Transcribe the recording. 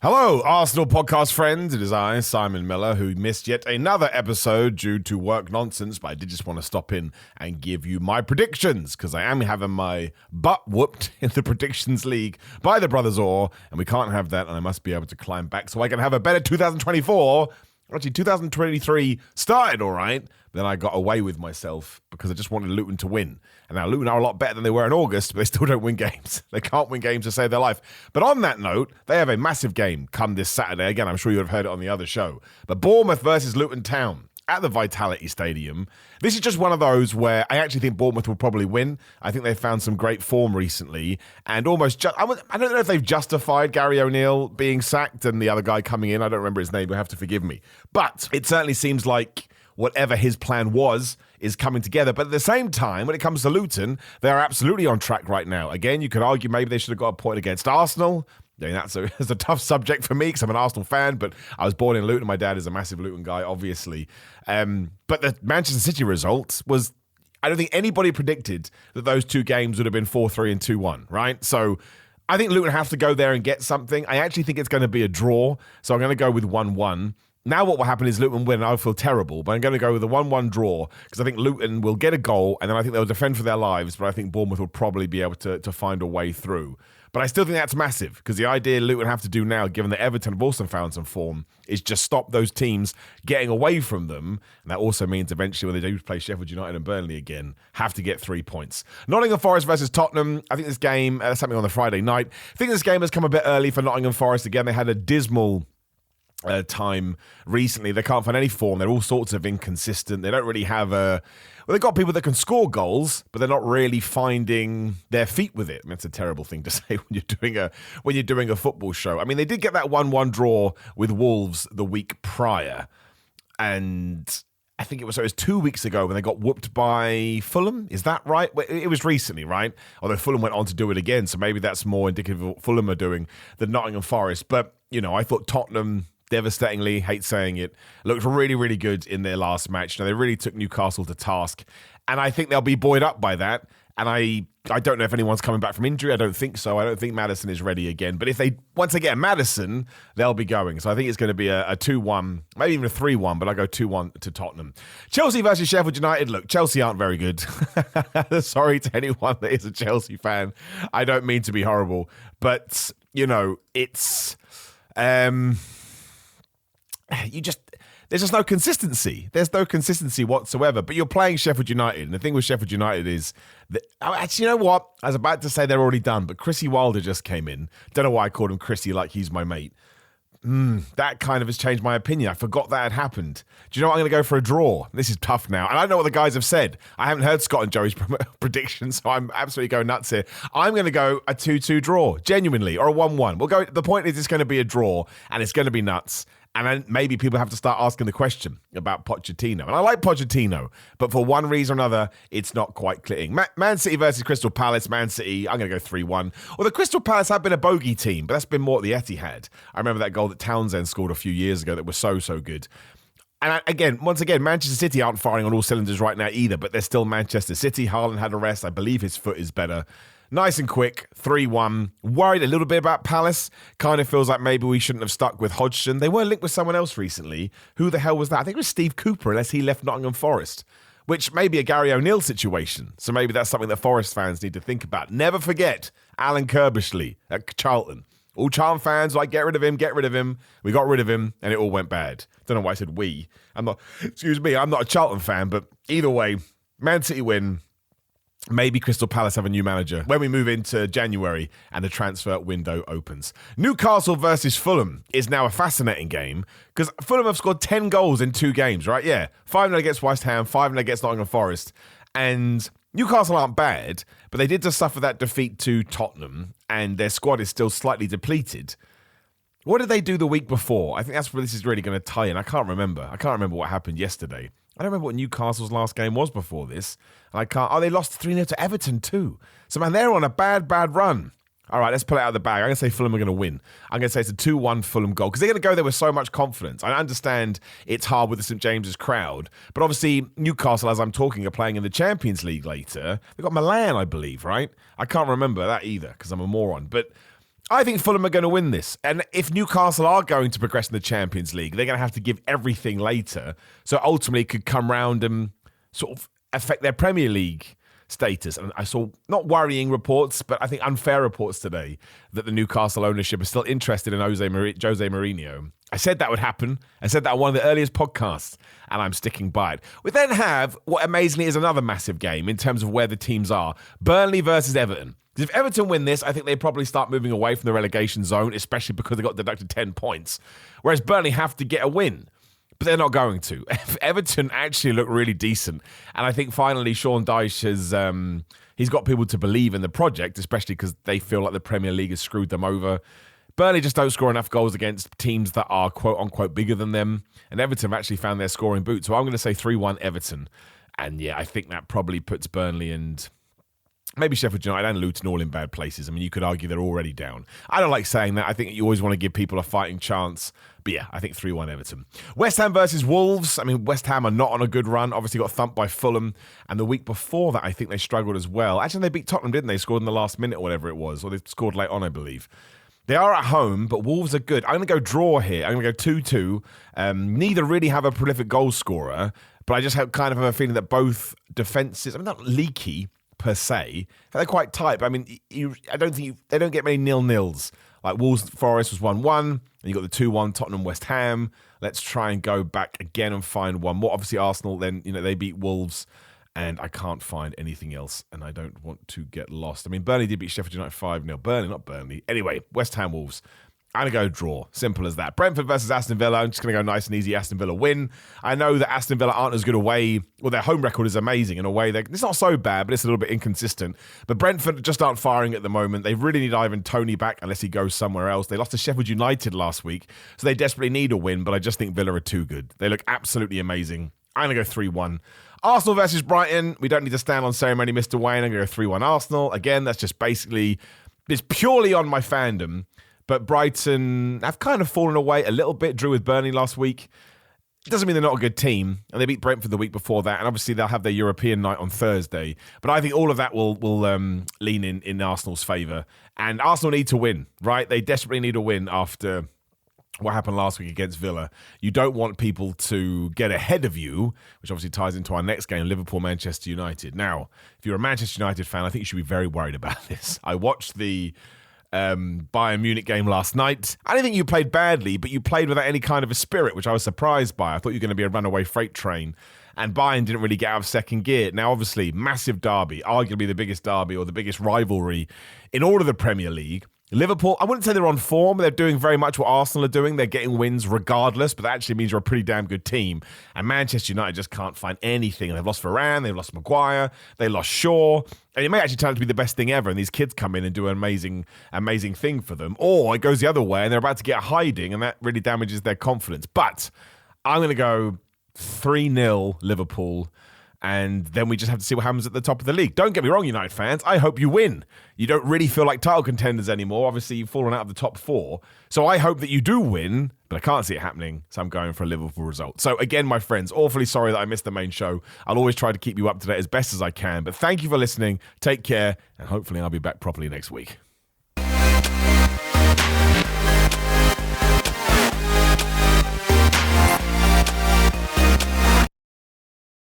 Hello, Arsenal podcast friends. It is I, Simon Miller, who missed yet another episode due to work nonsense, but I did just want to stop in and give you my predictions, because I am having my butt whooped in the predictions league by the Brothers Orr, and we can't have that, and I must be able to climb back so I can have a better 2024. Actually, 2023 started all right, but then I got away with myself because I just wanted Luton to win. And now Luton are a lot better than they were in August, but they still don't win games. They can't win games to save their life. But on that note, they have a massive game come this Saturday. Again, I'm sure you would have heard it on the other show. But Bournemouth versus Luton Town at the Vitality Stadium. This is just one of those where I actually think Bournemouth will probably win. I think they've found some great form recently, and almost I don't know if they've justified Gary O'Neill being sacked and the other guy coming in. I don't remember his name. You'll have to forgive me. But it certainly seems like whatever his plan was is coming together. But at the same time, when it comes to Luton, they are absolutely on track right now. Again, you could argue maybe they should have got a point against Arsenal. I mean, that's a tough subject for me because I'm an Arsenal fan, but I was born in Luton. My dad is a massive Luton guy, obviously. But the Manchester City result was, I don't think anybody predicted that those two games would have been 4-3 and 2-1, right? So I think Luton have to go there and get something. I actually think it's going to be a draw, so I'm going to go with 1-1. Now what will happen is Luton win, and I'll feel terrible, but I'm going to go with a 1-1 draw because I think Luton will get a goal, and then I think they'll defend for their lives, but I think Bournemouth will probably be able to find a way through. But I still think that's massive because the idea Luton have to do now, given that Everton have also found some form, is just stop those teams getting away from them. And that also means eventually when they do play Sheffield United and Burnley again, have to get 3 points. Nottingham Forest versus Tottenham. I think this game, something on the Friday night. I think this game has come a bit early for Nottingham Forest. Again, they had a dismal time recently. They can't find any form. They're all sorts of inconsistent. They don't really have they've got people that can score goals, but they're not really finding their feet with it. I mean, that's a terrible thing to say when you're doing a football show. I mean, they did get that 1-1 draw with Wolves the week prior, and I think it was 2 weeks ago when they got whooped by Fulham. Is that right? It was recently, right? Although Fulham went on to do it again, so maybe that's more indicative of what Fulham are doing than Nottingham Forest. But, I thought Tottenham, devastatingly, hate saying it, looked really, really good in their last match. They really took Newcastle to task, and I think they'll be buoyed up by that. And I don't know if anyone's coming back from injury. I don't think so. I don't think Maddison is ready again. But if once they get Maddison, they'll be going. So I think it's going to be a 2-1, maybe even a 3-1, but I go 2-1 to Tottenham. Chelsea versus Sheffield United. Look, Chelsea aren't very good. Sorry to anyone that is a Chelsea fan. I don't mean to be horrible. But, it's... there's just no consistency. There's no consistency whatsoever. But you're playing Sheffield United, and the thing with Sheffield United is that, actually, you know what? I was about to say they're already done, but Chrissy Wilder just came in. Don't know why I called him Chrissy like he's my mate. That kind of has changed my opinion. I forgot that had happened. Do you know what? I'm going to go for a draw. This is tough now. And I know what the guys have said. I haven't heard Scott and Joey's predictions, so I'm absolutely going nuts here. I'm going to go a 2-2 draw, genuinely, or a 1-1. The point is it's going to be a draw, and it's going to be nuts. And then maybe people have to start asking the question about Pochettino. And I like Pochettino, but for one reason or another, it's not quite clicking. Man City versus Crystal Palace. Man City, I'm going to go 3-1. Well, the Crystal Palace have been a bogey team, but that's been more at the Etihad. I remember that goal that Townsend scored a few years ago that was so good. And once again, Manchester City aren't firing on all cylinders right now either, but they're still Manchester City. Haaland had a rest. I believe his foot is better. Nice and quick, 3-1. Worried a little bit about Palace. Kind of feels like maybe we shouldn't have stuck with Hodgson. They were linked with someone else recently. Who the hell was that? I think it was Steve Cooper, unless he left Nottingham Forest, which may be a Gary O'Neill situation. So maybe that's something that Forest fans need to think about. Never forget Alan Kirbishley at Charlton. All Charlton fans like, get rid of him, get rid of him. We got rid of him, and it all went bad. Don't know why I said we. I'm not a Charlton fan, but either way, Man City win. Maybe Crystal Palace have a new manager when we move into January and the transfer window opens. Newcastle versus Fulham is now a fascinating game because Fulham have scored 10 goals in 2 games, right? Yeah. 5-0 against West Ham, 5-0 against Nottingham Forest. And Newcastle aren't bad, but they did just suffer that defeat to Tottenham, and their squad is still slightly depleted. What did they do the week before? I think that's where this is really going to tie in. I can't remember what happened yesterday. I don't remember what Newcastle's last game was before this. And they lost 3-0 to Everton too. So, man, they're on a bad run. All right, let's pull it out of the bag. I'm going to say Fulham are going to win. I'm going to say it's a 2-1 Fulham goal because they're going to go there with so much confidence. I understand it's hard with the St. James's crowd, but obviously Newcastle, as I'm talking, are playing in the Champions League later. They've got Milan, I believe, right? I can't remember that either because I'm a moron. But I think Fulham are going to win this. And if Newcastle are going to progress in the Champions League, they're going to have to give everything later. So ultimately it could come round and sort of affect their Premier League status. And I saw not worrying reports, but I think unfair reports today that the Newcastle ownership is still interested in Jose Mourinho. I said that would happen. I said that on one of the earliest podcasts, and I'm sticking by it. We then have what amazingly is another massive game in terms of where the teams are. Burnley versus Everton. Because if Everton win this, I think they probably start moving away from the relegation zone, especially because they got deducted 10 points. Whereas Burnley have to get a win. But they're not going to. Everton actually look really decent. And I think finally Sean Dyche has he's got people to believe in the project, especially because they feel like the Premier League has screwed them over. Burnley just don't score enough goals against teams that are quote-unquote bigger than them. And Everton have actually found their scoring boot. So I'm going to say 3-1 Everton. And yeah, I think that probably puts Burnley and maybe Sheffield United and Luton all in bad places. I mean, you could argue they're already down. I don't like saying that. I think you always want to give people a fighting chance. But yeah, I think 3-1 Everton. West Ham versus Wolves. I mean, West Ham are not on a good run. Obviously got thumped by Fulham. And the week before that, I think they struggled as well. Actually, they beat Tottenham, didn't they? Scored in the last minute or whatever it was. Or they scored late on, I believe. They are at home, but Wolves are good. I'm going to go draw here. I'm going to go 2-2. Neither really have a prolific goal scorer. But I just have kind of a feeling that both defences, I mean, not leaky per se, they're quite tight. But I mean, I don't think they don't get many 0-0s. Like Wolves Forest was 1-1, and you got the 2-1 Tottenham West Ham. Let's try and go back again and find one more. Obviously Arsenal, then they beat Wolves, and I can't find anything else, and I don't want to get lost. I mean, Burnley did beat Sheffield United 5-0. Burnley, not Burnley. Anyway, West Ham Wolves. I'm going to go draw. Simple as that. Brentford versus Aston Villa. I'm just going to go nice and easy. Aston Villa win. I know that Aston Villa aren't as good away. Well, their home record is amazing in a way. It's not so bad, but it's a little bit inconsistent. But Brentford just aren't firing at the moment. They really need Ivan Toney back unless he goes somewhere else. They lost to Sheffield United last week, so they desperately need a win, but I just think Villa are too good. They look absolutely amazing. I'm going to go 3-1. Arsenal versus Brighton. We don't need to stand on ceremony, Mr. Wayne. I'm going to go 3-1 Arsenal. Again, that's just basically, it's purely on my fandom. But Brighton have kind of fallen away a little bit. Drew with Burnley last week. It doesn't mean they're not a good team. And they beat Brentford the week before that. And obviously they'll have their European night on Thursday. But I think all of that will lean in Arsenal's favour. And Arsenal need to win, right? They desperately need a win after what happened last week against Villa. You don't want people to get ahead of you, which obviously ties into our next game, Liverpool-Manchester United. Now, if you're a Manchester United fan, I think you should be very worried about this. I watched the Bayern Munich game last night. I don't think you played badly, but you played without any kind of a spirit, which I was surprised by. I thought you were going to be a runaway freight train, and Bayern didn't really get out of second gear. Now, obviously, massive derby, arguably the biggest derby or the biggest rivalry in all of the Premier League. Liverpool, I wouldn't say they're on form. They're doing very much what Arsenal are doing. They're getting wins regardless, but that actually means you're a pretty damn good team. And Manchester United just can't find anything. They've lost Varane, they've lost Maguire, they lost Shaw. And it may actually turn out to be the best thing ever, and these kids come in and do an amazing thing for them. Or it goes the other way, and they're about to get hiding, and that really damages their confidence. But I'm going to go 3-0 Liverpool. And then we just have to see what happens at the top of the league. Don't get me wrong, United fans. I hope you win. You don't really feel like title contenders anymore. Obviously, you've fallen out of the top 4. So I hope that you do win, but I can't see it happening. So I'm going for a Liverpool result. So again, my friends, awfully sorry that I missed the main show. I'll always try to keep you up to date as best as I can. But thank you for listening. Take care. And hopefully I'll be back properly next week.